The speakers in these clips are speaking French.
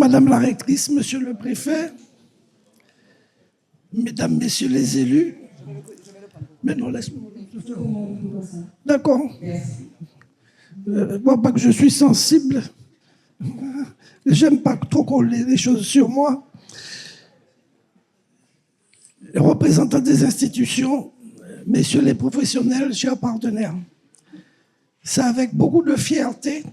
Madame la rectrice, Monsieur le préfet, Mesdames, Messieurs les élus, mais non, laisse-moi. D'accord. Moi, pas que je suis sensible. J'aime pas trop qu'on ait les choses sur moi. Les représentants des institutions, messieurs les professionnels, chers partenaires, c'est avec beaucoup de fierté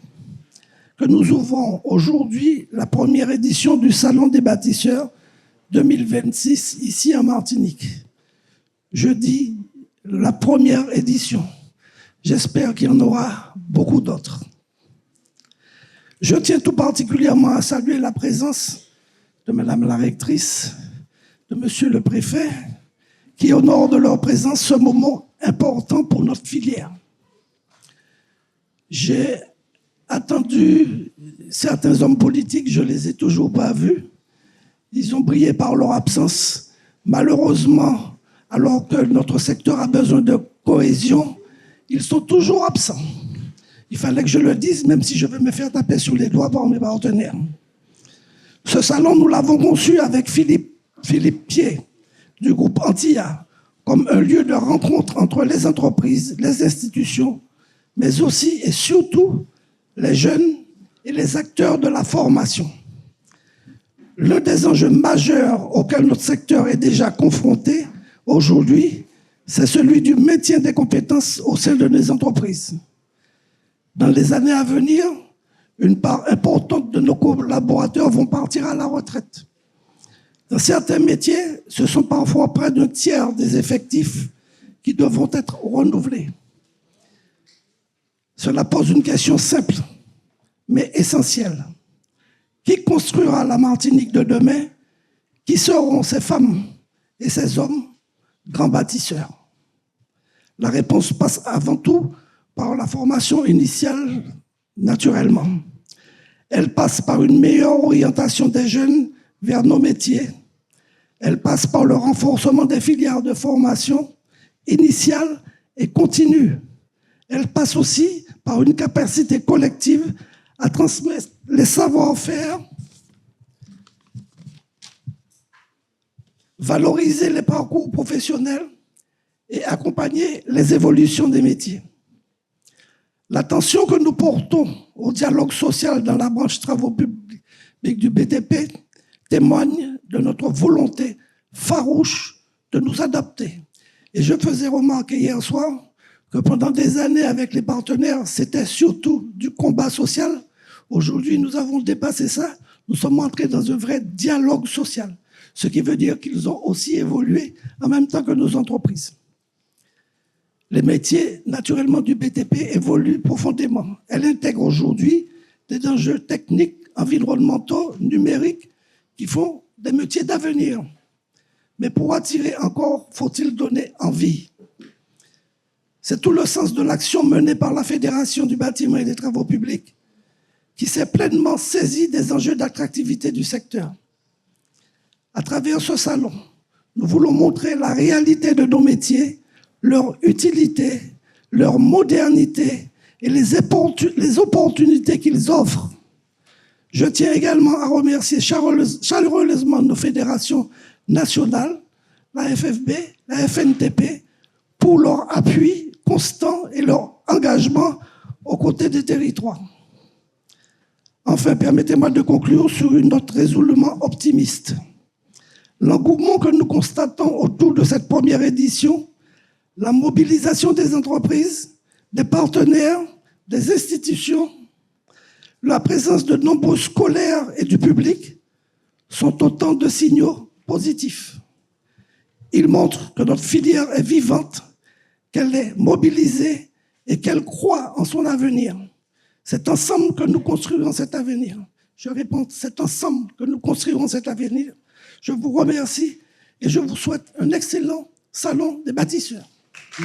que nous ouvrons aujourd'hui la première édition du Salon des bâtisseurs 2026 ici en Martinique. Je dis la première édition. J'espère qu'il y en aura beaucoup d'autres. Je tiens tout particulièrement à saluer la présence de Madame la rectrice, de Monsieur le préfet, qui honorent de leur présence ce moment important pour notre filière. J'ai attendu certains hommes politiques, je ne les ai toujours pas vus. Ils ont brillé par leur absence. Malheureusement, alors que notre secteur a besoin de cohésion, ils sont toujours absents. Il fallait que je le dise, même si je vais me faire taper sur les doigts par mes partenaires. Ce salon, nous l'avons conçu avec Philippe Pied, du groupe Antilla, comme un lieu de rencontre entre les entreprises, les institutions, mais aussi et surtout les jeunes et les acteurs de la formation. L'un des enjeux majeurs auxquels notre secteur est déjà confronté aujourd'hui, c'est celui du maintien des compétences au sein de nos entreprises. Dans les années à venir, une part importante de nos collaborateurs vont partir à la retraite. Dans certains métiers, ce sont parfois près d'un tiers des effectifs qui devront être renouvelés. Cela pose une question simple, mais essentielle. Qui construira la Martinique de demain? Qui seront ces femmes et ces hommes grands bâtisseurs? La réponse passe avant tout par la formation initiale, naturellement. Elle passe par une meilleure orientation des jeunes vers nos métiers. Elle passe par le renforcement des filières de formation initiale et continue. Elle passe aussi par une capacité collective à transmettre les savoir-faire, valoriser les parcours professionnels et accompagner les évolutions des métiers. L'attention que nous portons au dialogue social dans la branche travaux publics du BTP témoigne de notre volonté farouche de nous adapter. Et je faisais remarquer hier soir que pendant des années avec les partenaires, c'était surtout du combat social. Aujourd'hui, nous avons dépassé ça. Nous sommes entrés dans un vrai dialogue social, ce qui veut dire qu'ils ont aussi évolué en même temps que nos entreprises. Les métiers, naturellement, du BTP évoluent profondément. Elle intègre aujourd'hui des enjeux techniques, environnementaux, numériques, qui font des métiers d'avenir. Mais pour attirer encore, faut-il donner envie. C'est tout le sens de l'action menée par la Fédération du bâtiment et des travaux publics, qui s'est pleinement saisie des enjeux d'attractivité du secteur. À travers ce salon, nous voulons montrer la réalité de nos métiers, leur utilité, leur modernité et les opportunités qu'ils offrent. Je tiens également à remercier chaleureusement nos fédérations nationales, la FFB, la FNTP, pour leur appui constant et leur engagement aux côtés des territoires. Enfin, permettez-moi de conclure sur une note résolument optimiste. L'engouement que nous constatons autour de cette première édition, la mobilisation des entreprises, des partenaires, des institutions, la présence de nombreux scolaires et du public sont autant de signaux positifs. Ils montrent que notre filière est vivante, qu'elle est mobilisée et qu'elle croit en son avenir. C'est ensemble que nous construirons cet avenir. Je réponds, c'est ensemble que nous construirons cet avenir. Je vous remercie et je vous souhaite un excellent salon des bâtisseurs.